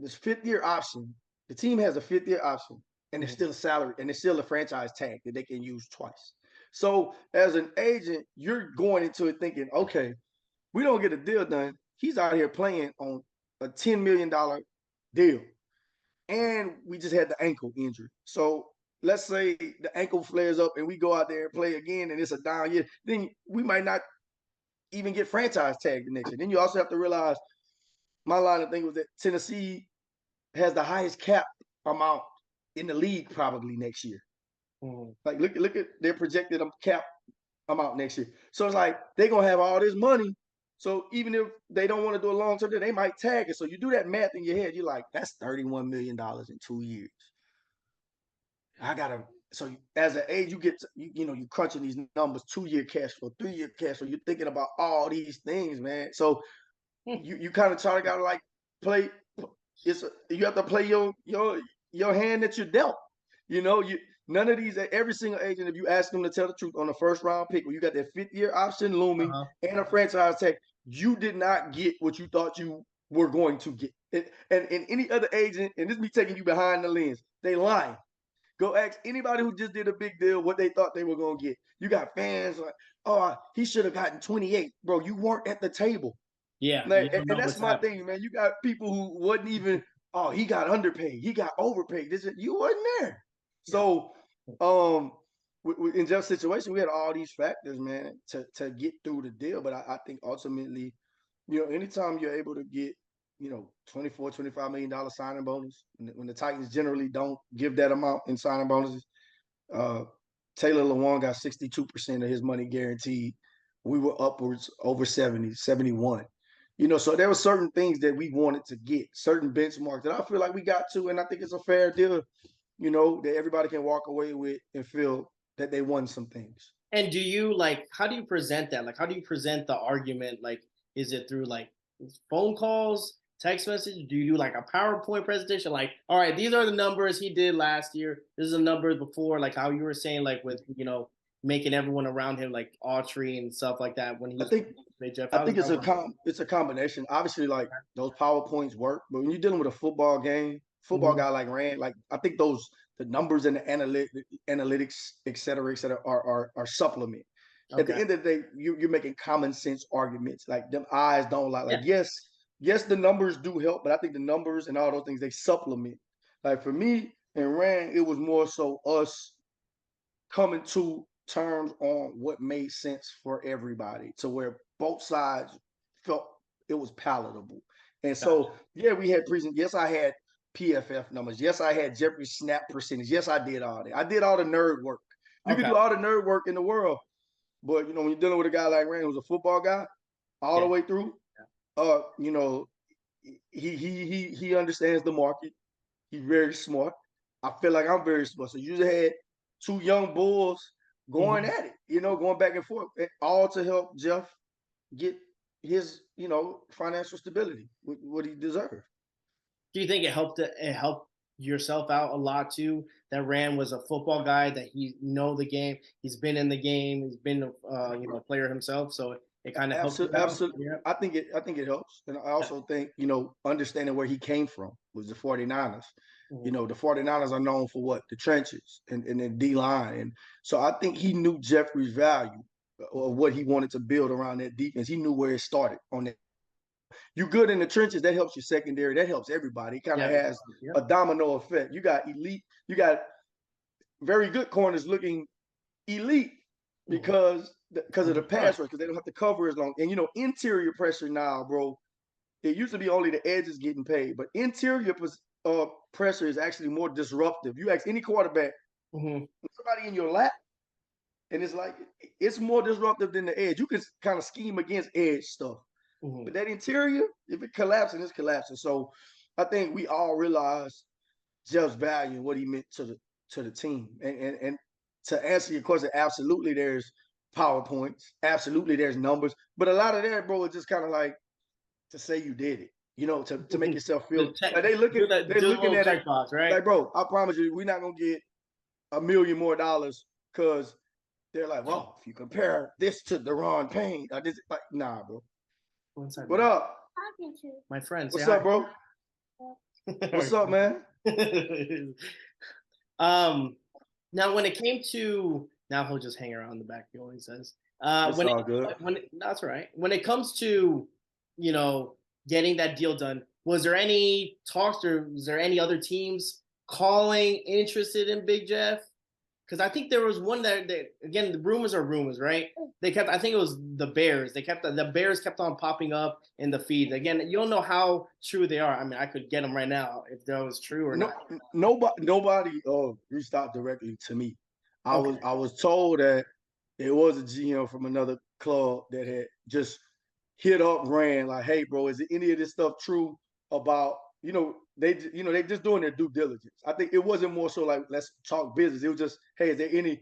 this 5th-year option, the team has a 5th-year option, and there's still a salary, and there's still a franchise tag that they can use twice. So as an agent, you're going into it thinking, okay, we don't get a deal done. He's out here playing on a $10 million deal. And we just had the ankle injury. So let's say the ankle flares up and we go out there and play again and it's a down year, then we might not even get franchise tagged the next year. Then you also have to realize my line of thinking was that Tennessee has the highest cap amount in the league probably next year. Like look at their projected cap amount next year. So it's like they're gonna have all this money. So even if they don't want to do a long term, they might tag it. So you do that math in your head, you're like, that's $31 million in 2 years. So as an age, you get you crunching these numbers, 2-year cash flow, 3-year cash flow. You're thinking about all these things, man. So you kind of try to gotta like play. You have to play your hand that you're dealt. None of these, every single agent, if you ask them to tell the truth on the first round pick, when you got that 5th-year option looming and a franchise tag, you did not get what you thought you were going to get. And any other agent, and this be taking you behind the lens, they lying. Go ask anybody who just did a big deal what they thought they were going to get. You got fans like, oh, he should have gotten 28. Bro, you weren't at the table. Yeah. Like, and that's my thing, man. You got people who wasn't even, oh, he got underpaid. He got overpaid. You wasn't there. So, in Jeff's situation, we had all these factors, man, to get through the deal. But I think ultimately, anytime you're able to get, $24-25 million signing bonus, when the Titans generally don't give that amount in signing bonuses, Taylor Lewan got 62% of his money guaranteed. We were upwards over 70, 71. So there were certain things that we wanted to get, certain benchmarks that I feel like we got to, and I think it's a fair deal, that everybody can walk away with and feel that they won some things. And how do you present that? Like, how do you present the argument? Like, is it through like phone calls, text message? Do you do like a PowerPoint presentation? Like, all right, these are the numbers he did last year. This is the numbers before, like how you were saying, like with, making everyone around him like Autry and stuff like that when he was I think it's a combination. Obviously, like those PowerPoints work, but when you're dealing with a football game, guy like Rand, like I think the numbers and the analytics, et cetera, are supplement. Okay. At the end of the day, you're making common sense arguments. Like them eyes don't lie. Like yes, the numbers do help, but I think the numbers and all those things they supplement. Like for me and Rand, it was more so us coming to terms on what made sense for everybody, to where both sides felt it was palatable. And so, we had yes, I had PFF numbers. Yes, I had Jeffery snap percentage. Yes, I did all that. I did all the nerd work. You can do all the nerd work in the world, but when you're dealing with a guy like Rand, who's a football guy, all the way through, he understands the market. He's very smart. I feel like I'm very smart. So you just had two young bulls going at it, going back and forth, all to help Jeff get his, financial stability, what he deserved. Do you think it helped yourself out a lot too? That Rand was a football guy, that he know the game, he's been in the game, he's been a player himself. So it kind of helps you Absolutely. out? I think it helps. And I also think, you know, understanding where he came from was the 49ers. You know, the 49ers are known for what? The trenches and the D line. And so I think he knew Jeffrey's value or what he wanted to build around that defense. He knew where it started on that. You good in the trenches, that helps your secondary, that helps everybody. It kind of has a domino effect. You got very good corners looking elite because of the pass rush, because they don't have to cover as long. And you know, interior pressure now, bro. It used to be only the edges getting paid, but interior pressure is actually more disruptive. You ask any quarterback, somebody in your lap, and it's like it's more disruptive than the edge. You can kind of scheme against edge stuff, but that interior, if it collapses, it's collapsing. So I think we all realize Jeff's value and what he meant to the team. And to answer your question, absolutely there's PowerPoints, absolutely there's numbers, but a lot of that, bro, is just kind of like to say you did it, you know, to make yourself feel like they're looking at it box, right? like, bro, I promise you, we're not gonna get $1 million more because they're like, well, if you compare this to Deron Payne, this like, nah, bro. What up? My friend. What's up, bro? What's up, man? Now when it came to, now he'll just hang around the back, he always says. It's all good. That's right. When it comes to, you know, getting that deal done, was there any talks or was there any other teams calling interested in Big Jeff? Because I think there was one that again, the rumors are rumors, right? I think it was the Bears. The Bears kept on popping up in the feed. Again, you don't know how true they are. I mean, I could get them right now if that was true or not. Nobody reached out directly to me. I was told that it was a GM from another club that had just hit up Rand like, hey, bro, is any of this stuff true about, they just doing their due diligence. I think it wasn't more so like, let's talk business. It was just, hey, is there any,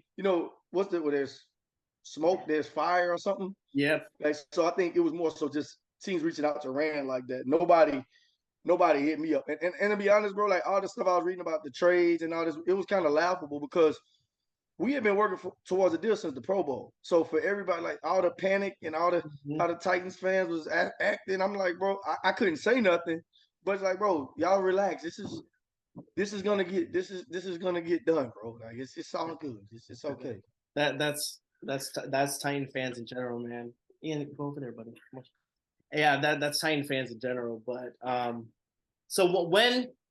where there's smoke, there's fire or something? Yeah. Like, so I think it was more so just teams reaching out to Rand like that. Nobody hit me up. And to be honest, bro, like all the stuff I was reading about the trades and all this, it was kind of laughable because we have been working towards a deal since the Pro Bowl. So for everybody, like all the panic and all the how the Titans fans was acting, I'm like, bro, I couldn't say nothing, but it's like, bro, y'all relax. This is gonna get done, bro. Like it's all good. It's okay. That's Titan fans in general, man. Ian, go over there, buddy. Yeah, that's Titan fans in general. But so what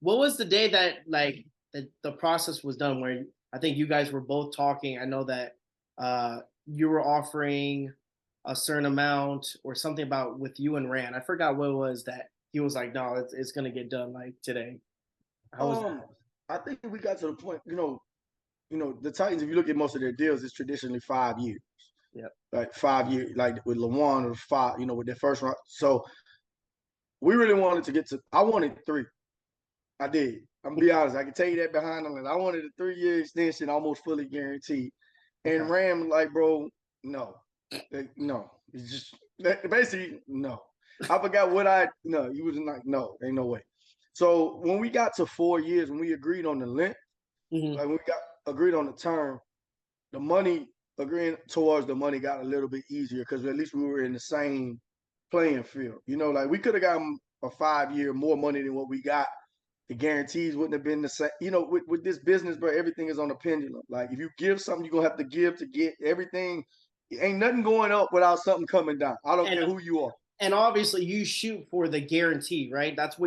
was the day that like the process was done where I think you guys were both talking? I know that you were offering a certain amount or something about with you and Rand. I forgot what it was that he was like, no, it's gonna get done like today. How was that? I think we got to the point, the Titans, if you look at most of their deals, it's traditionally 5 years. Yeah. Like 5 years, like with LeWan or 5, with their first round. So we really wanted to I wanted 3. I did. I'm gonna be honest. I can tell you that behind them. I wanted a 3-year extension, almost fully guaranteed. And Ram like, bro, no. It's just basically no. I forgot what he was like, no, ain't no way. So when we got to 4 years, when we agreed on the length, like when we agreed on the term, the money, agreeing towards the money got a little bit easier because at least we were in the same playing field. Like we could have gotten a 5-year more money than what we got. The guarantees wouldn't have been the same. With this business, bro, everything is on a pendulum. Like if you give something, you're gonna have to give to get everything. Ain't nothing going up without something coming down. I don't care who you are. And obviously you shoot for the guarantee, right? That's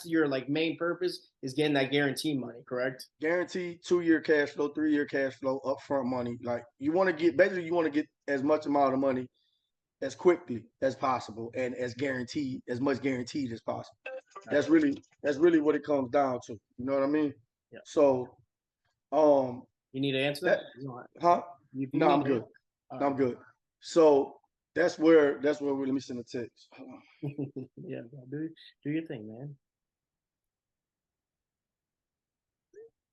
your like main purpose is getting that guarantee money, correct? Guaranteed 2-year cash flow, 3-year cash flow, upfront money. Like you want to get as much amount of money as quickly as possible and as much guaranteed as possible. That's really what it comes down to. You know what I mean? Yeah. So, you need to answer that? Huh? No, I'm good. I'm good. So that's where let me send a text. Yeah, do your thing, man.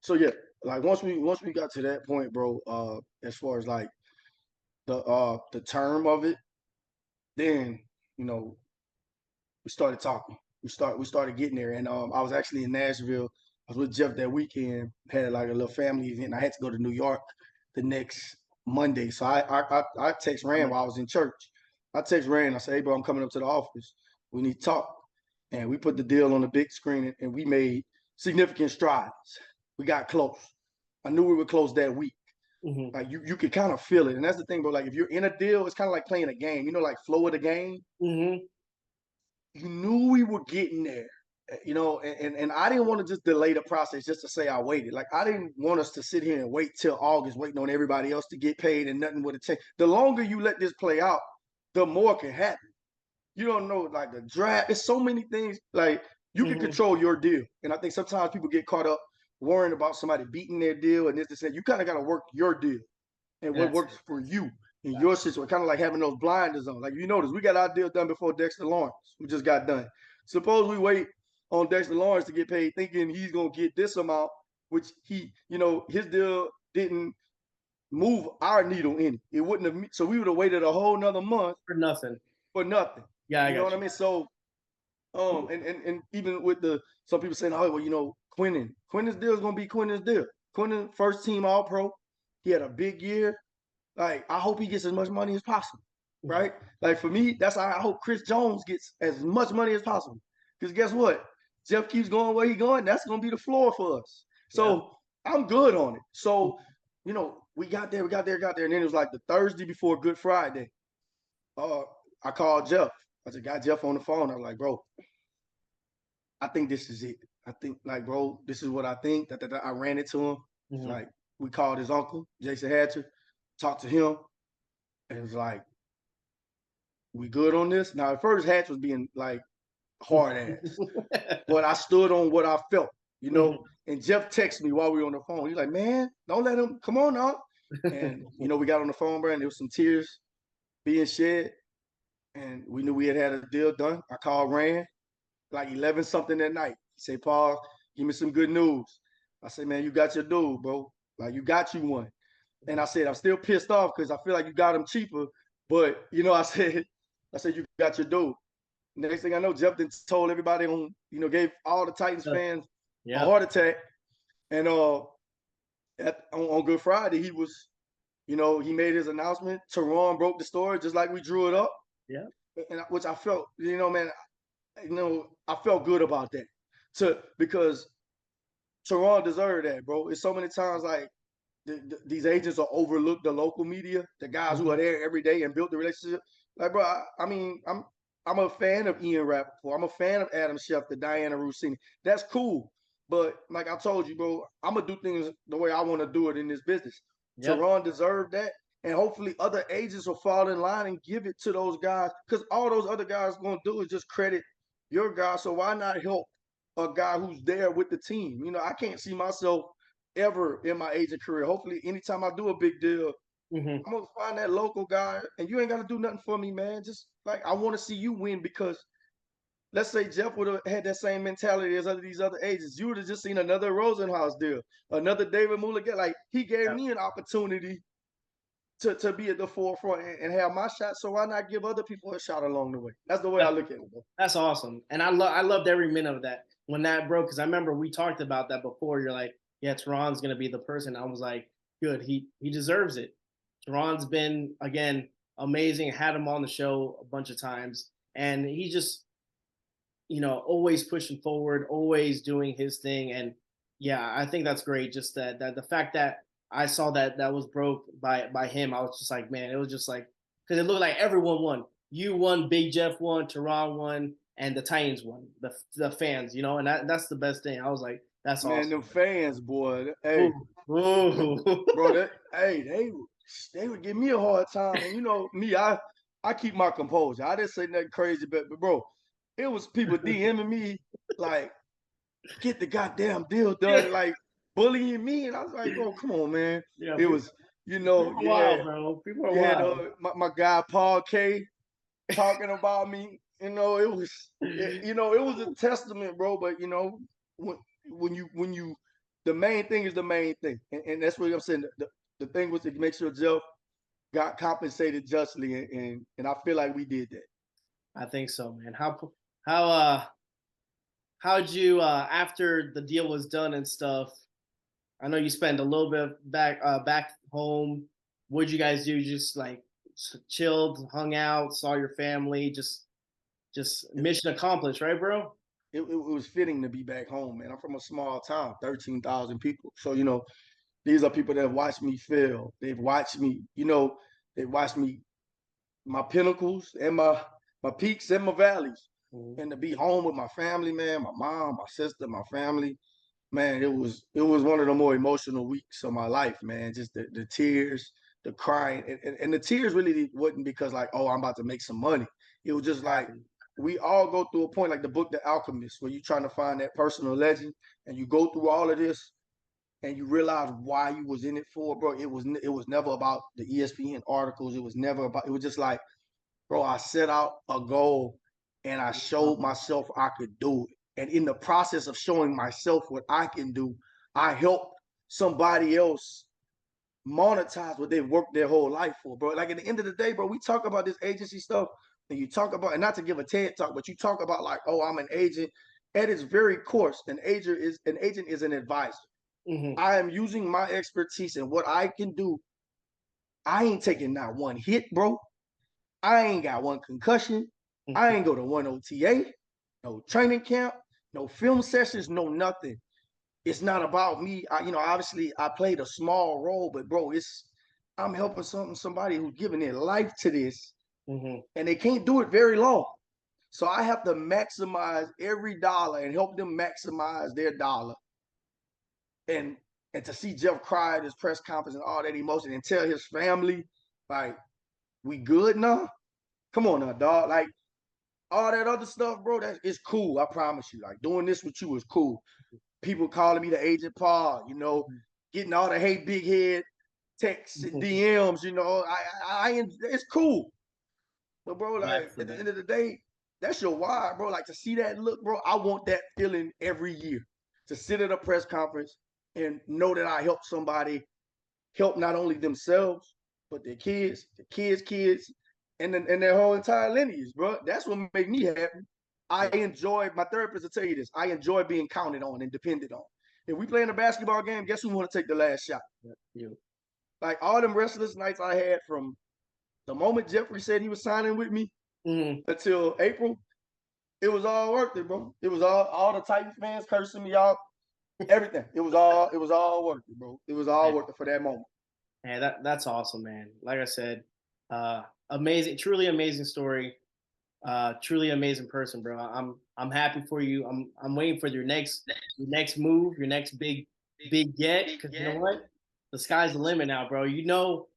So yeah, like once we got to that point, bro, as far as like the term of it, then we started talking. We started getting there, and I was actually in Nashville. I was with Jeff that weekend. Had like a little family event. I had to go to New York the next Monday, so I text Rand while I was in church. I text Rand. I say, hey, bro, I'm coming up to the office. We need to talk. And we put the deal on the big screen, and we made significant strides. We got close. I knew we were close that week. Mm-hmm. Like you could kind of feel it. And that's the thing, bro. Like if you're in a deal, it's kind of like playing a game, like flow of the game. Mm-hmm. You knew we were getting there, and I didn't want to just delay the process just to say I waited. Like I didn't want us to sit here and wait till August, waiting on everybody else to get paid and nothing would have changed. The longer you let this play out, the more can happen. You don't know, like the draft. It's so many things. Like you can control your deal, and I think sometimes people get caught up worrying about somebody beating their deal and this. You kind of got to work your deal and what works for you in your situation. Kind of like having those blinders on. Like you notice, we got our deal done before Dexter Lawrence. We just got done. Suppose we wait on Dexter Lawrence to get paid, thinking he's gonna get this amount, which he, his deal didn't move our needle in it. It wouldn't have. So we would have waited a whole nother month For nothing. Yeah, you know what I mean. So, and even with some people saying, oh, well, Quinnen's deal is gonna be Quinnen's deal. Quinnen, first team All Pro. He had a big year. Like, I hope he gets as much money as possible, right? Like for me, that's how I hope Chris Jones gets as much money as possible. Because guess what? Jeff keeps going where he's going. That's gonna be the floor for us. So I'm good on it. So, we got there, and then it was like the Thursday before Good Friday. I called Jeff. I just got Jeff on the phone. I was like, bro, I think this is it. I think, like, bro, this is what I think. I ran it to him. Mm-hmm. Like, we called his uncle, Jason Hatcher, talked to him, and it was like, we good on this? Now, at first, Hatch was being, like, hard ass. But I stood on what I felt, And Jeff texted me while we were on the phone. He's like, man, don't let him, come on now. And, we got on the phone, bro, and there was some tears being shed. And we knew we had a deal done. I called Rand like 11 something that night. He said, Paul, give me some good news. I said, man, you got your dude, bro. Like, you got you one. And I said, I'm still pissed off because I feel like you got him cheaper. But, I said, you got your dude. Next thing I know, Jeff told everybody gave all the Titans fans a heart attack. And on Good Friday, he was, he made his announcement. Teron broke the story just like we drew it up. Yeah. And which I felt, man, I felt good about that. Because Teron deserved that, bro. It's so many times like these agents are overlooked the local media, the guys who are there every day and built the relationship. Like, bro, I mean, I'm a fan of Ian Rappaport. I'm a fan of Adam Schefter, Diana Rossini. That's cool. But like I told you, bro, I'm gonna do things the way I want to do it in this business. Yep. Teron deserved that. And hopefully other agents will fall in line and give it to those guys, because all those other guys are going to do is just credit your guy. So why not help a guy who's there with the team? I can't see myself ever in my agent career. Hopefully anytime I do a big deal, I'm going to find that local guy, and you ain't got to do nothing for me, man. Just like, I want to see you win, because let's say Jeff would have had that same mentality as these other agents. You would have just seen another Rosenhaus deal, another David Mulligan. Like, he gave me an opportunity to be at the forefront and have my shot. So why not give other people a shot along the way? That's the way I look at it, bro. That's awesome. And I loved every minute of that when that broke, because I remember we talked about that before. You're like, yeah, Teron's going to be the person. I was like, good. He deserves it. Teron's been, again, amazing. Had him on the show a bunch of times. And he just, always pushing forward, always doing his thing. And yeah, I think that's great. Just that the fact that I saw that was broke by him, I was just like, man, it was just like, because it looked like everyone won. You won, Big Jeff won, Teron won, and the Titans won. The fans, and that's the best thing. I was like, that's awesome. Man, them fans, boy. Hey, bro, they would give me a hard time. And me, I keep my composure. I didn't say nothing crazy, but bro, it was people DMing me like, get the goddamn deal done, like bullying me, and I was like, bro, come on, man. Yeah, it was, people are wild, bro. People are wild. My guy Paul K talking about me. It was a testament, bro. But when you, the main thing is the main thing, and that's what I'm saying. The thing was to make sure Jeff got compensated justly, and I feel like we did that. I think so, man. How'd you after the deal was done and stuff? I know you spent a little bit back home. What'd you guys do? Just like chilled, hung out, saw your family, just mission accomplished, right, bro? It was fitting to be back home, man. I'm from a small town, 13,000 people. So, you know, these are people that have watched me fail. They've watched me, you know, they've watched me, my pinnacles and my peaks and my valleys. Mhm. And to be home with my family, man, my mom, my sister, my family, man, it was one of the more emotional weeks of my life, man. Just the tears, the crying, and the tears really wasn't because like, oh, I'm about to make some money. It was just like Happy. we all go through a point like the book The Alchemist, where you're trying to find that personal legend, and you go through all of this, and you realize why you was in it for, bro. It was never about the ESPN articles. It was never about. It was just like, bro, I set out a goal, and I showed myself I could do it. And in the process of showing myself what I can do, I helped somebody else monetize what they've worked their whole life for, bro. Like at the end of the day, bro, we talk about this agency stuff, and you talk about, and not to give a TED talk, but you talk about like, oh, I'm an agent. At its very course, an agent is an advisor. Mhm. I am using my expertise and what I can do. I ain't taking not one hit, bro. I ain't got one concussion. I ain't go to one OTA, no training camp, no film sessions, no nothing. It's not about me. Obviously I played a small role, but bro, I'm helping somebody who's giving their life to this, Mhm. and they can't do it very long. So I have to maximize every dollar and help them maximize their dollar. And to see Jeff cry at his press conference and all that emotion and tell his family, like, we good now? Come on now, dog. Like, all that other stuff, bro, that is cool. I promise you. Like, doing this with you is cool. People calling me the Agent Paul, getting all the hey big head texts and DMs, it's cool. But bro, like at the end of the day, that's your why, bro. Like to see that look, bro. I want that feeling every year. To sit at a press conference and know that I helped somebody help not only themselves, but their kids, kids, and their whole entire lineage, bro. That's what make me happy. I enjoy, my therapist will tell you this, I enjoy being counted on and depended on. If we play in a basketball game, guess who want to take the last shot? You. Like all them restless nights I had from the moment Jeffery said he was signing with me Mhm. until April, it was all worth it, bro. It was all the Titans fans cursing me out, everything. It was all worth it, bro. It was all worth it for that moment. Man, that's awesome, man. Like I said, amazing, truly amazing story. Truly amazing person, bro. I'm happy for you. I'm waiting for your next move, your next big get. Because you know what, the sky's the limit now, bro. You know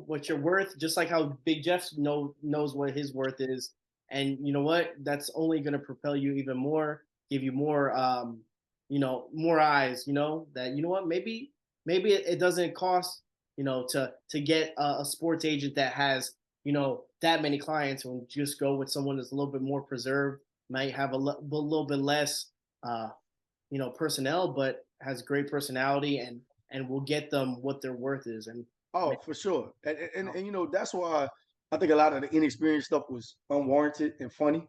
what you're worth, just like how Big Jeff knows what his worth is. And you know what, that's only gonna propel you even more, give you more, more eyes. That you know what, maybe it doesn't cost to get a sports agent that has that many clients, and just go with someone that's a little bit more preserved, might have a little bit less personnel, but has great personality, and will get them what their worth is. And oh, for sure. And that's why I think a lot of the inexperienced stuff was unwarranted and funny,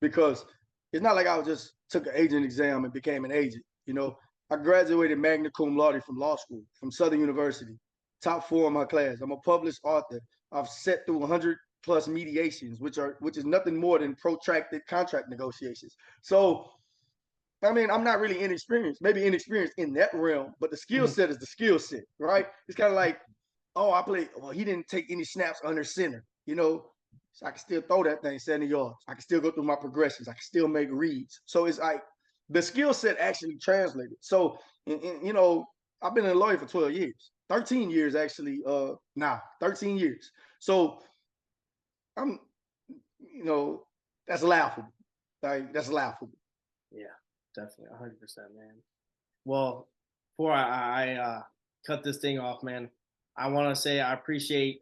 because it's not like I was just took an agent exam and became an agent. I graduated magna cum laude from law school, from Southern University, top 4 in my class. I'm a published author. I've sat through 100 plus mediations, which is nothing more than protracted contract negotiations. So, I mean, I'm not really inexperienced, maybe inexperienced in that realm, but the skill set is the skill set, right? It's kind of like, oh, he didn't take any snaps under center, so I can still throw that thing 70 yards. I can still go through my progressions. I can still make reads. So it's like the skill set actually translated. So, I've been a lawyer for 12 years, 13 years actually, 13 years. So I'm, that's laughable. Like, that's laughable. yeah, definitely 100%, man. Well, before I cut this thing off, man, I want to say I appreciate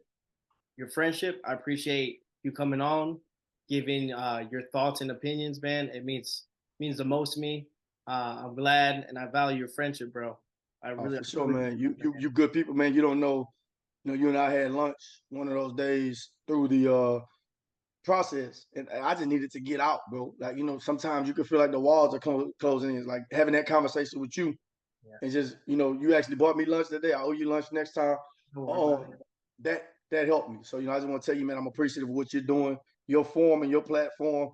your friendship. I appreciate you coming on, giving your thoughts and opinions, man. It means the most to me. I'm glad, and I value your friendship, bro. I Oh, really, for sure, man. You good people, man. You don't know. You and I had lunch one of those days through the process, and I just needed to get out, bro. Like, sometimes you can feel like the walls are closing in. Like having that conversation with you, Yeah. and just, you actually bought me lunch today. I owe you lunch next time. Don't worry about Um, that that helped me. So, I just want to tell you, man, I'm appreciative of what you're doing, your form and your platform.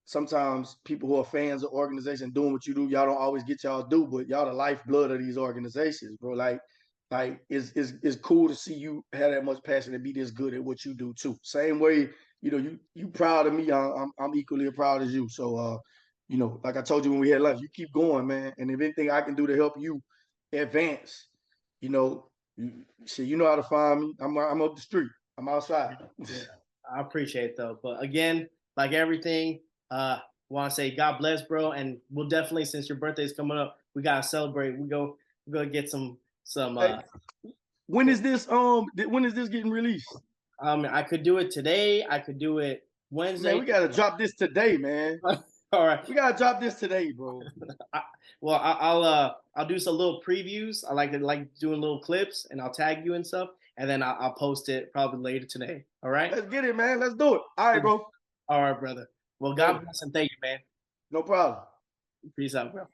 Sometimes people who are fans of organizations doing what you do, y'all don't always get y'all due, but y'all the lifeblood of these organizations, bro. It's cool to see you have that much passion and be this good at what you do too. Same way, you proud of me, I'm equally proud as you. So, like I told you when we had lunch, you keep going, man. And if anything I can do to help you advance, you know how to find me. I'm up the street. I'm outside. Yeah, I appreciate it though. But again, like everything, want to say God bless, bro. And we'll definitely, since your birthday is coming up, we gotta celebrate. We're gonna get some. Hey, when is this getting released? I could do it today. I could do it Wednesday. Man, we gotta drop this today, man. All right, we gotta drop this today, bro. I'll do some little previews. I like doing little clips, and I'll tag you and stuff, and then I'll post it probably later today. All right. Let's get it, man. Let's do it. All right, bro. All right, brother. Well, God bless and thank you, man. No problem. Peace out, bro.